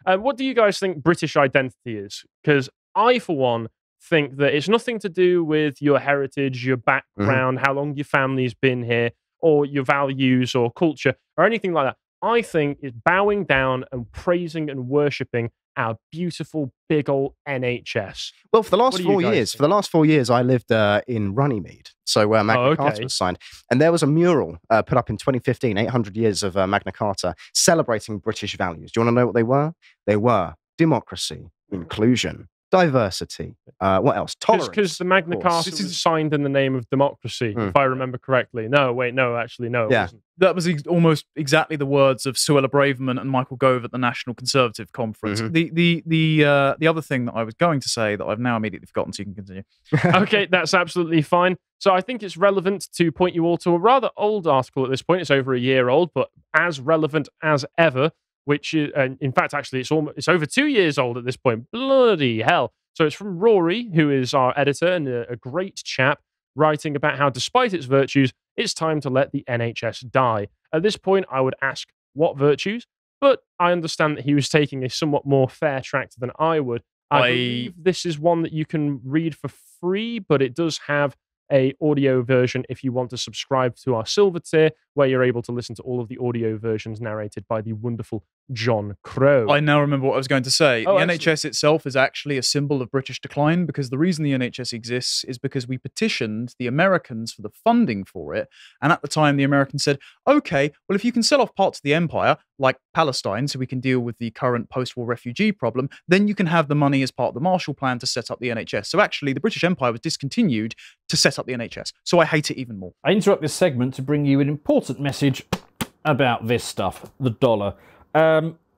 What do you guys think British identity is? Because I, for one, think that it's nothing to do with your heritage, your background, how long your family's been here, or your values or culture, or anything like that. I think it's bowing down and praising and worshipping our beautiful big old NHS. Well, for the What last do you 4 guys years, think? for the last 4 years, I lived in Runnymede. So where Magna Carta was signed. And there was a mural put up in 2015, 800 years of Magna Carta, celebrating British values. Do you want to know what they were? They were democracy, inclusion, diversity. What else? Tolerance. Because the Magna Carta was signed in the name of democracy, if I remember correctly. No, wait, no, actually, no, it wasn't. That was almost exactly the words of Suella Braverman and Michael Gove at the National Conservative Conference. The other thing that I was going to say that I've now immediately forgotten, so you can continue. Okay, that's absolutely fine. So I think it's relevant to point you all to a rather old article at this point. It's over a year old, but as relevant as ever, which is, in fact, actually, it's over 2 years old at this point. Bloody hell. So it's from Rory, who is our editor and a great chap, writing about how, despite its virtues, it's time to let the NHS die. At this point, I would ask, what virtues? But I understand that he was taking a somewhat more fair track than I would. I believe this is one that you can read for free, but it does have a audio version if you want to subscribe to our silver tier, where you're able to listen to all of the audio versions narrated by the wonderful John Crow. I now remember what I was going to say. Oh, the NHS itself is actually a symbol of British decline, because the reason the NHS exists is because we petitioned the Americans for the funding for it. And at the time, the Americans said, okay, well, if you can sell off parts of the empire, like Palestine, so we can deal with the current post-war refugee problem, then you can have the money as part of the Marshall Plan to set up the NHS. So actually, the British Empire was discontinued to set up the NHS. So I hate it even more. I interrupt this segment to bring you an important message about this stuff, the dollar.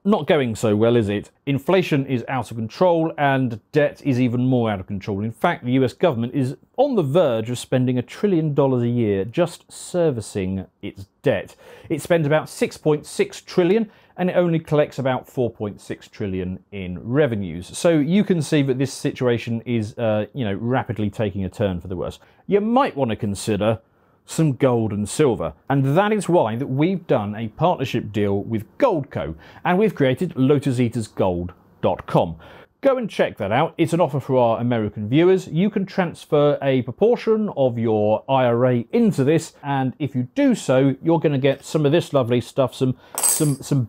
Not going so well, is it? Inflation is out of control and debt is even more out of control. In fact, the US government is on the verge of spending $1 trillion a year just servicing its debt. It spends about 6.6 trillion and it only collects about 4.6 trillion in revenues. So you can see that this situation is, rapidly taking a turn for the worse. You might want to consider some gold and silver. And that is why that we've done a partnership deal with Goldco, and we've created lotuseatersgold.com. Go and check that out. It's an offer for our American viewers. You can transfer a proportion of your IRA into this, and if you do so, you're going to get some of this lovely stuff, some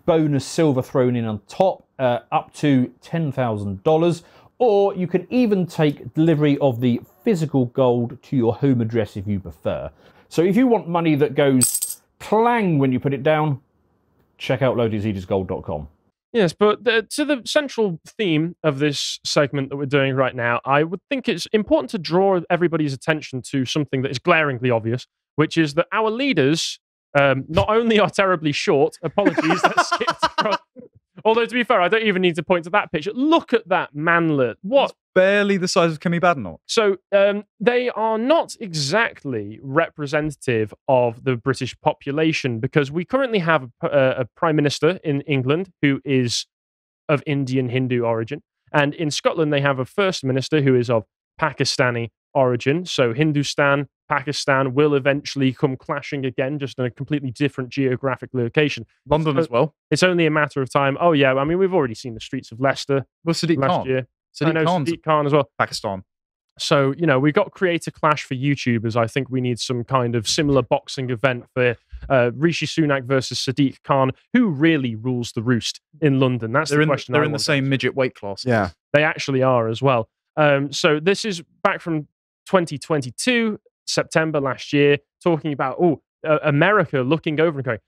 bonus silver thrown in on top, up to $10,000. Or you can even take delivery of the physical gold to your home address if you prefer. So if you want money that goes clang when you put it down, check out lotuseatersgold.com. Yes, but to the central theme of this segment that we're doing right now, I would think it's important to draw everybody's attention to something that is glaringly obvious, which is that our leaders not only are terribly short, apologies, that skipped across. Although, to be fair, I don't even need to point to that picture. Look at that manlet. What? It's barely the size of Kemi Badenoch. So they are not exactly representative of the British population, because we currently have a Prime Minister in England who is of Indian Hindu origin. And in Scotland, they have a First Minister who is of Pakistani origin. So Hindustan, Pakistan will eventually come clashing again, just in a completely different geographic location. London as well. It's only a matter of time. Oh, yeah. I mean, we've already seen the streets of Leicester Sadiq last Khan. year. Sadiq Khan as well. Pakistan. So, we've got Creator Clash for YouTubers. I think we need some kind of similar boxing event for Rishi Sunak versus Sadiq Khan. Who really rules the roost in London? That's the question. They're in the same midget weight class. Yeah. They actually are as well. So this is back from 2022, September last year, talking about, America looking over and going,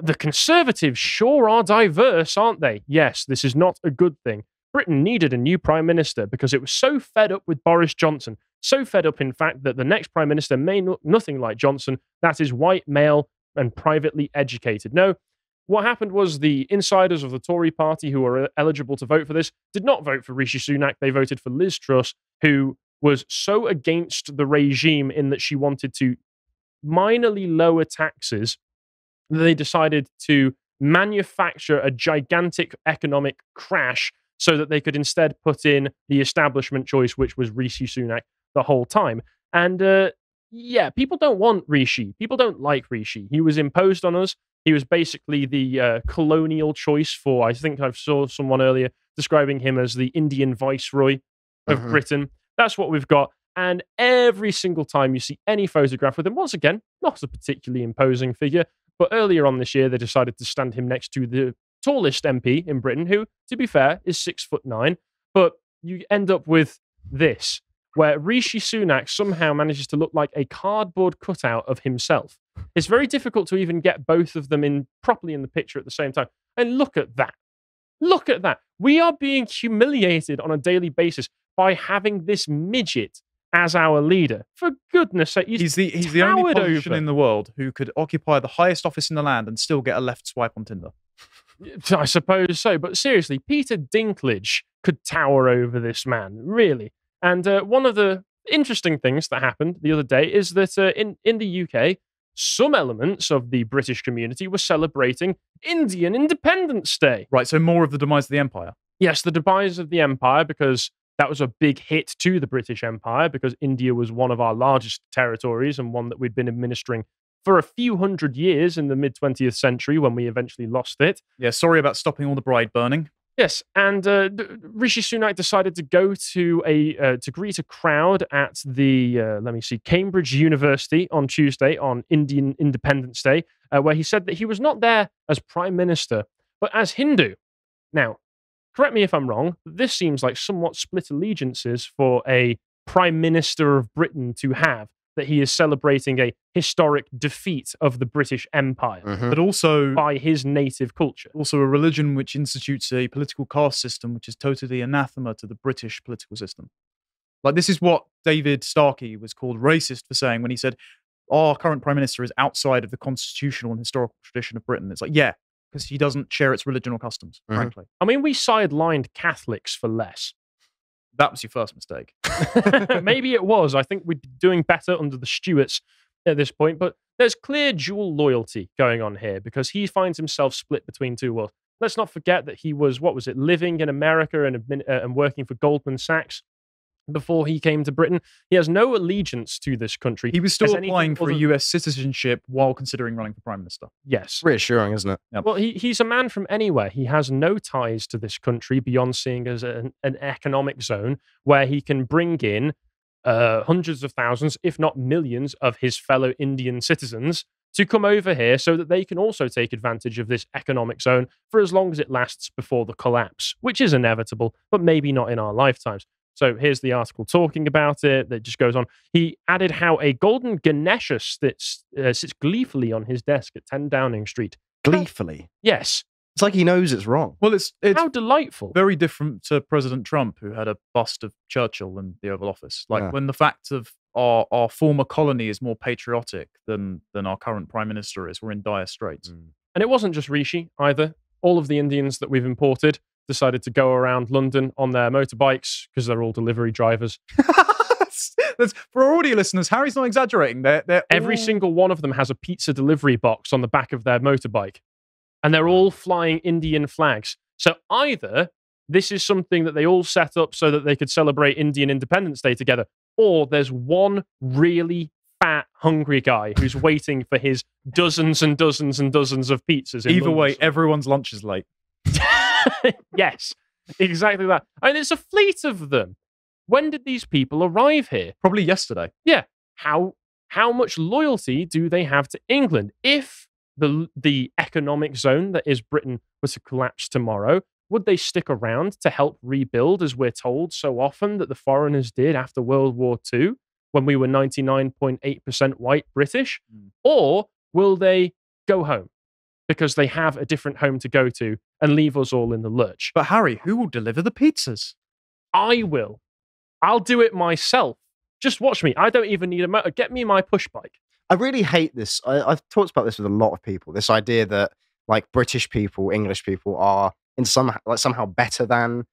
the Conservatives sure are diverse, aren't they? Yes, this is not a good thing. Britain needed a new Prime Minister because it was so fed up with Boris Johnson. So fed up, in fact, that the next Prime Minister may look nothing like Johnson. That is white, male, and privately educated. No, what happened was the insiders of the Tory party who were eligible to vote for this did not vote for Rishi Sunak. They voted for Liz Truss, who was so against the regime in that she wanted to minorly lower taxes that they decided to manufacture a gigantic economic crash so that they could instead put in the establishment choice, which was Rishi Sunak the whole time. And people don't want Rishi. People don't like Rishi. He was imposed on us. He was basically the colonial choice for, I think I saw someone earlier describing him as the Indian viceroy of Britain. That's what we've got. And every single time you see any photograph with him, once again, not a particularly imposing figure, but earlier on this year, they decided to stand him next to the tallest MP in Britain, who, to be fair, is 6'9". But you end up with this, where Rishi Sunak somehow manages to look like a cardboard cutout of himself. It's very difficult to even get both of them in properly in the picture at the same time. And look at that. Look at that. We are being humiliated on a daily basis by having this midget as our leader. For goodness sake, he's the only politician in the world who could occupy the highest office in the land and still get a left swipe on Tinder. I suppose so, but seriously, Peter Dinklage could tower over this man, really. And one of the interesting things that happened the other day is that in the UK, some elements of the British community were celebrating Indian Independence Day. Right, so more of the demise of the empire. Yes, the demise of the empire, because that was a big hit to the British Empire, because India was one of our largest territories and one that we'd been administering for a few hundred years in the mid-20th century when we eventually lost it. Yeah, sorry about stopping all the bride burning. Yes, and Rishi Sunak decided to go to greet a crowd at the, Cambridge University on Tuesday on Indian Independence Day, where he said that he was not there as Prime Minister, but as Hindu. Now, correct me if I'm wrong, this seems like somewhat split allegiances for a Prime Minister of Britain to have, that he is celebrating a historic defeat of the British Empire, but also by his native culture. Also a religion which institutes a political caste system which is totally anathema to the British political system. Like, this is what David Starkey was called racist for saying when he said, our current Prime Minister is outside of the constitutional and historical tradition of Britain. It's like, yeah, because he doesn't share its religion or customs, frankly. I mean, we sidelined Catholics for less. That was your first mistake. Maybe it was. I think we're doing better under the Stuarts at this point, but there's clear dual loyalty going on here because he finds himself split between two worlds. Let's not forget that he was, living in America and working for Goldman Sachs before he came to Britain. He has no allegiance to this country. He was still applying for a US citizenship while considering running for Prime Minister. Yes. Reassuring, isn't it? Yep. Well, he's a man from anywhere. He has no ties to this country beyond seeing as an economic zone where he can bring in hundreds of thousands, if not millions, of his fellow Indian citizens to come over here so that they can also take advantage of this economic zone for as long as it lasts before the collapse, which is inevitable, but maybe not in our lifetimes. So here's the article talking about it that just goes on. He added how a golden Ganesha sits gleefully on his desk at 10 Downing Street. Gleefully? Yes. It's like he knows it's wrong. Well, it's how delightful. Very different to President Trump, who had a bust of Churchill in the Oval Office. Like, when the fact of our former colony is more patriotic than our current Prime Minister is, we're in dire straits. And it wasn't just Rishi either. All of the Indians that we've imported decided to go around London on their motorbikes because they're all delivery drivers. For our audio listeners, Harry's not exaggerating. They're Every single one of them has a pizza delivery box on the back of their motorbike. And they're all flying Indian flags. So either this is something that they all set up so that they could celebrate Indian Independence Day together, or there's one really fat, hungry guy who's waiting for his dozens and dozens and dozens of pizzas. Either way, everyone's lunch is late. Yes, exactly that. I mean, it's a fleet of them. When did these people arrive here? Probably yesterday. Yeah. How much loyalty do they have to England? If the economic zone that is Britain were to collapse tomorrow, would they stick around to help rebuild, as we're told so often that the foreigners did after World War II, when we were 99.8% white British? Or will they go home because they have a different home to go to and leave us all in the lurch? But Harry, who will deliver the pizzas? I will. I'll do it myself. Just watch me. I don't even need a motor. Get me my push bike. I really hate this. I've talked about this with a lot of people. This idea that like British people, English people are somehow better than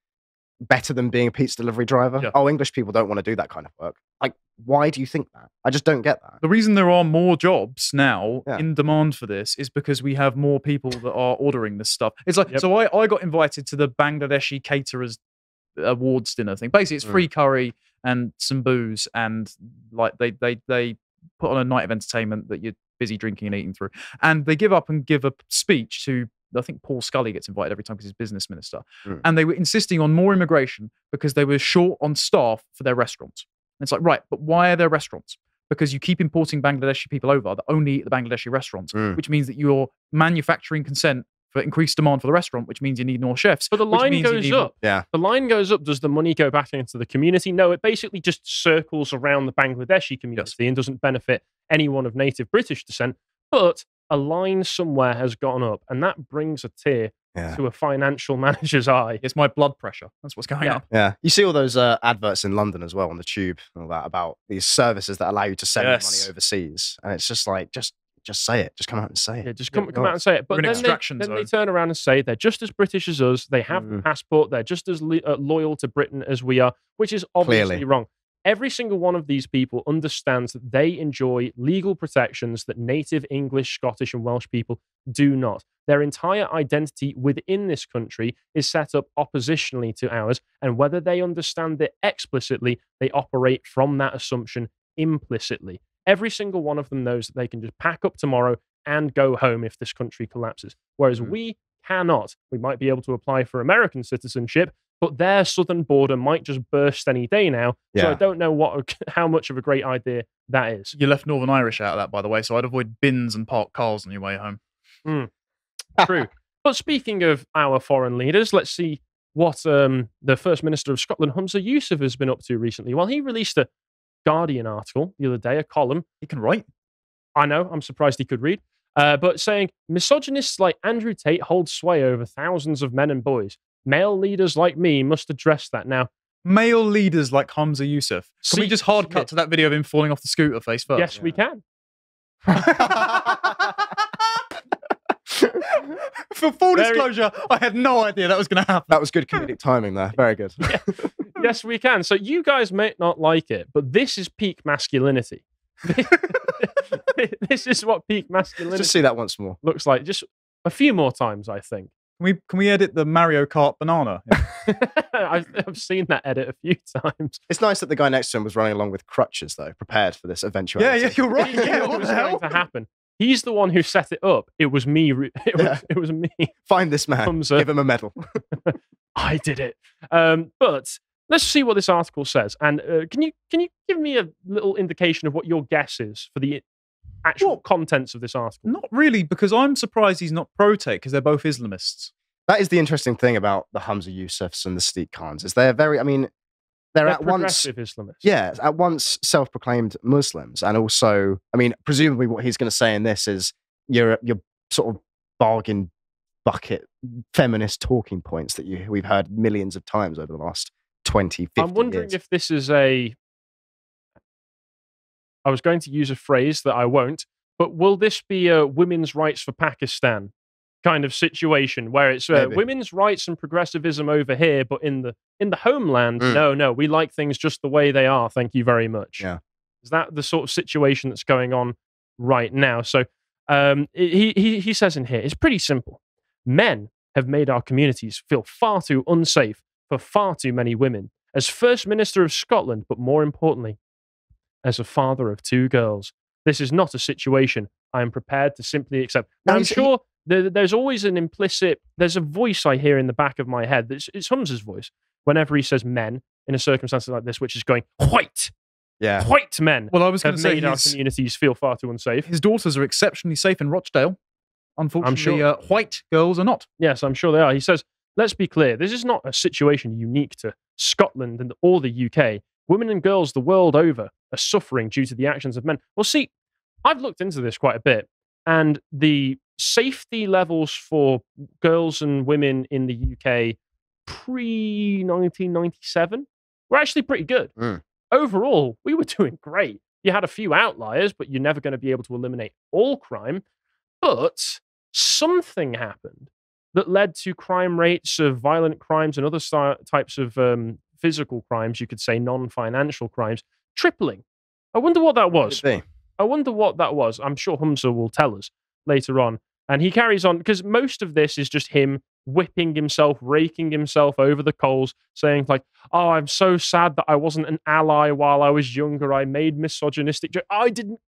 being a pizza delivery driver. Yeah. Oh, English people don't want to do that kind of work. Like, why do you think that? I just don't get that. The reason there are more jobs now in demand for this is because we have more people that are ordering this stuff. It's like, so I got invited to the Bangladeshi caterers awards dinner thing. Basically, it's free curry and some booze, and like they put on a night of entertainment that you'd busy drinking and eating through. And they give up and give a speech to, I think Paul Scully gets invited every time because he's business minister. And they were insisting on more immigration because they were short on staff for their restaurants. And it's like, right, but why are there restaurants? Because you keep importing Bangladeshi people over that only eat the Bangladeshi restaurants, which means that you're manufacturing consent for increased demand for the restaurant, which means you need more chefs. But the line goes up. Yeah. The line goes up. Does the money go back into the community? No, it basically just circles around the Bangladeshi community and doesn't benefit anyone of native British descent. But a line somewhere has gone up, and that brings a tear to a financial manager's eye. It's my blood pressure. That's what's going up. Yeah. You see all those adverts in London as well on the tube and all that about these services that allow you to send money overseas. And it's just like, just say it. Just come out and say it. Yeah, just come out and say it. But then they turn around and say they're just as British as us. They have the passport. They're just as loyal to Britain as we are, which is obviously wrong. Every single one of these people understands that they enjoy legal protections that native English, Scottish, and Welsh people do not. Their entire identity within this country is set up oppositionally to ours, and whether they understand it explicitly, they operate from that assumption implicitly. Every single one of them knows that they can just pack up tomorrow and go home if this country collapses, whereas we cannot. We might be able to apply for American citizenship, but their southern border might just burst any day now. So I don't know how much of a great idea that is. You left Northern Irish out of that, by the way, so I'd avoid bins and parked cars on your way home. True. But speaking of our foreign leaders, let's see what the First Minister of Scotland, Humza Yousaf, has been up to recently. Well, he released a Guardian article the other day, a column. He can write. I know, I'm surprised he could read. But saying, misogynists like Andrew Tate hold sway over thousands of men and boys. Male leaders like me must address that. Now, male leaders like Humza Yousaf. Can we just hard cut to that video of him falling off the scooter face first? Yes, we can. For full disclosure, I had no idea that was going to happen. That was good comedic timing there. Very good. Yes, we can. So you guys may not like it, but this is peak masculinity. This is what peak masculinity Just see that once more. Looks like. Just a few more times, I think. Can we edit the Mario Kart banana? I've seen that edit a few times. It's nice that the guy next to him was running along with crutches, though, prepared for this eventuality. Yeah, you're right. Yeah, what was going to happen? He's the one who set it up. It was me. It was me. Find this man. Humza. Give him a medal. I did it. But let's see what this article says. And can you give me a little indication of what your guess is for the actual contents of this article? Not really, because I'm surprised he's not pro-Tate, because they're both Islamists. That is the interesting thing about the Humza Yousafs and the Sadiq Khans, is they're they're at once Islamists. Yeah, at once self-proclaimed Muslims, and also, presumably what he's going to say in this is your sort of bargain bucket feminist talking points that we've heard millions of times over the last 20, 50 years. I'm wondering if this is I was going to use a phrase that I won't, but will this be a women's rights for Pakistan kind of situation where it's women's rights and progressivism over here, but in the homeland, no, we like things just the way they are. Thank you very much. Yeah. Is that the sort of situation that's going on right now? So he says in here, it's pretty simple. Men have made our communities feel far too unsafe for far too many women. As First Minister of Scotland, but more importantly, as a father of 2 girls, this is not a situation I am prepared to simply accept. Now, I'm sure there's always there's a voice I hear in the back of my head. It's Humza's voice whenever he says men in a circumstance like this, which is going, white. Yeah. White men have made our communities feel far too unsafe. His daughters are exceptionally safe in Rochdale. Unfortunately, white girls are not. Yes, I'm sure they are. He says, let's be clear, this is not a situation unique to Scotland or the UK. Women and girls the world over are suffering due to the actions of men. Well, see, I've looked into this quite a bit, and the safety levels for girls and women in the UK pre-1997 were actually pretty good. Overall, we were doing great. You had a few outliers, but you're never going to be able to eliminate all crime. But something happened that led to crime rates of violent crimes and other types of physical crimes, you could say non-financial crimes, tripling. I wonder what that was. I'm sure Humza will tell us later on. And he carries on, because most of this is just him whipping himself, raking himself over the coals, saying like, oh, I'm so sad that I wasn't an ally while I was younger. I made misogynistic jokes. I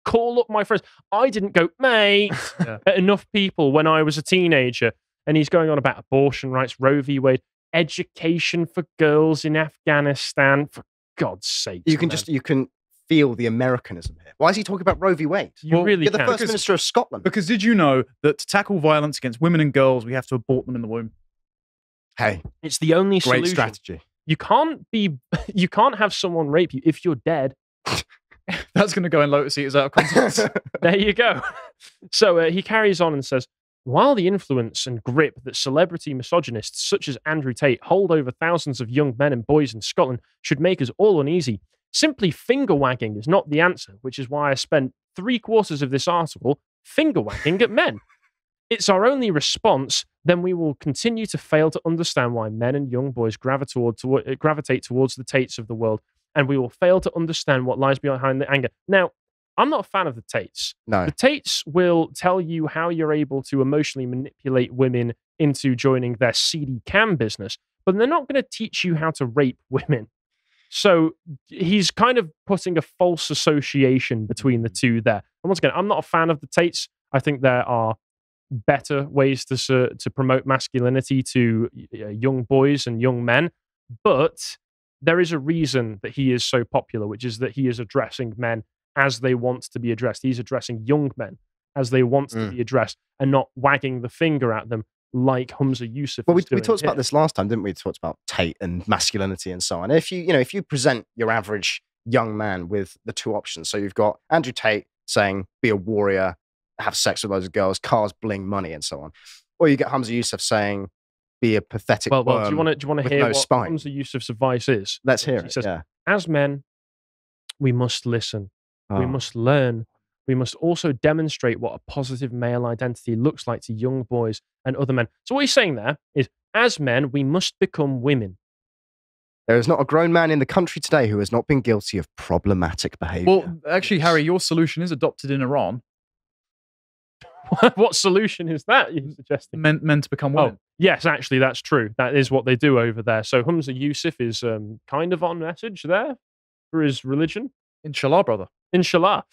call up my friends. I didn't go, mate, at enough people when I was a teenager. And he's going on about abortion rights, Roe v. Wade, education for girls in Afghanistan. For God's sake. You can feel the Americanism here. Why is he talking about Roe v. Wade? You're the First Minister of Scotland. Because did you know that to tackle violence against women and girls, we have to abort them in the womb? Hey. It's the only solution. Great strategy. You can't have someone rape you if you're dead. That's going to go in Lotus Eaters out of context. There you go. So he carries on and says, while the influence and grip that celebrity misogynists such as Andrew Tate hold over thousands of young men and boys in Scotland should make us all uneasy, simply finger-wagging is not the answer, which is why I spent 3/4 of this article finger-wagging at men. It's our only response, then we will continue to fail to understand why men and young boys gravitate towards the Tates of the world, and we will fail to understand what lies behind the anger. Now, I'm not a fan of the Tates. No. The Tates will tell you how you're able to emotionally manipulate women into joining their CD cam business, but they're not going to teach you how to rape women. So he's kind of putting a false association between the two there. And once again, I'm not a fan of the Tates. I think there are better ways to promote masculinity to young boys and young men, but there is a reason that he is so popular, which is that he is addressing men as they want to be addressed. He's addressing young men as they want to be addressed and not wagging the finger at them like Humza Yousaf. Well, we talked about this last time, didn't we? We talked about Tate and masculinity and so on. If you present your average young man with the two options, so you've got Andrew Tate saying, be a warrior, have sex with loads of girls, cars, bling, money, and so on. Or you get Humza Yousaf saying, be a pathetic well, do you want to hear what spine. Humza Yousaf's advice is? Let's hear it. He says, yeah. As men, we must listen. Oh. We must learn. We must also demonstrate what a positive male identity looks like to young boys and other men. So what he's saying there is, as men, we must become women. There is not a grown man in the country today who has not been guilty of problematic behavior. Well, actually, Harry, your solution is adopted in Iran. What solution is that you're suggesting? Men to become women. Oh, yes, actually, that's true. That is what they do over there. So Humza Yousaf is kind of on message there for his religion. Inshallah, brother. Inshallah.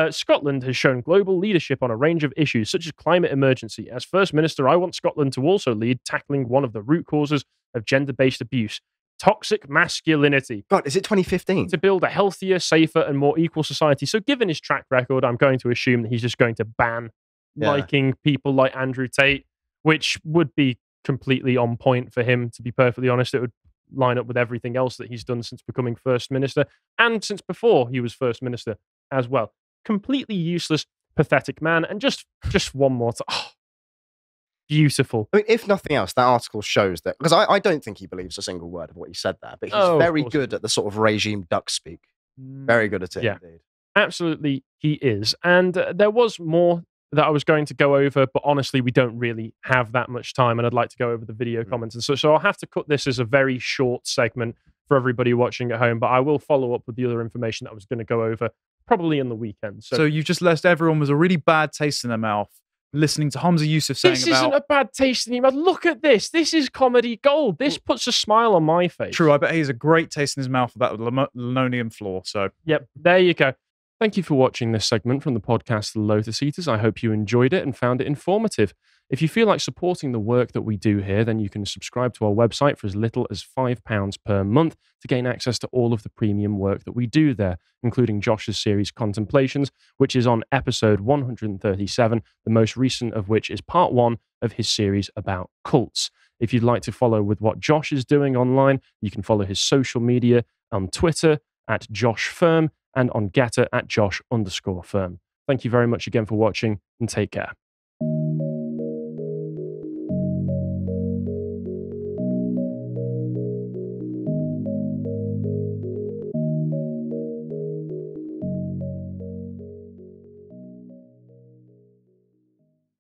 Scotland has shown global leadership on a range of issues, such as climate emergency. As First Minister, I want Scotland to also lead tackling one of the root causes of gender-based abuse, toxic masculinity. God, is it 2015? To build a healthier, safer, and more equal society. So given his track record, I'm going to assume that he's just going to ban liking people like Andrew Tate, which would be completely on point for him, to be perfectly honest. It would line up with everything else that he's done since becoming First Minister and since before he was First Minister as well. Completely useless, pathetic man. And just one more time. Oh, beautiful. I mean, if nothing else, that article shows that, because I don't think he believes a single word of what he said there, but he's very good at the sort of regime duck speak. Very good at it, indeed. Absolutely, he is. And there was more that I was going to go over, but honestly, we don't really have that much time, and I'd like to go over the video comments. And so I'll have to cut this as a very short segment for everybody watching at home, but I will follow up with the other information that I was going to go over probably in the weekend. So you've just left everyone with a really bad taste in their mouth listening to Humza Yousaf saying this isn't a bad taste in your mouth. Look at this. This is comedy gold. This puts a smile on my face. True, I bet he has a great taste in his mouth with that linoleum floor. So yep, there you go. Thank you for watching this segment from the podcast The Lotus Eaters. I hope you enjoyed it and found it informative. If you feel like supporting the work that we do here, then you can subscribe to our website for as little as £5 per month to gain access to all of the premium work that we do there, including Josh's series Contemplations, which is on episode 137, the most recent of which is part 1 of his series about cults. If you'd like to follow with what Josh is doing online, you can follow his social media on Twitter at Josh Firm and on Getter at Josh_Firm. Thank you very much again for watching and take care.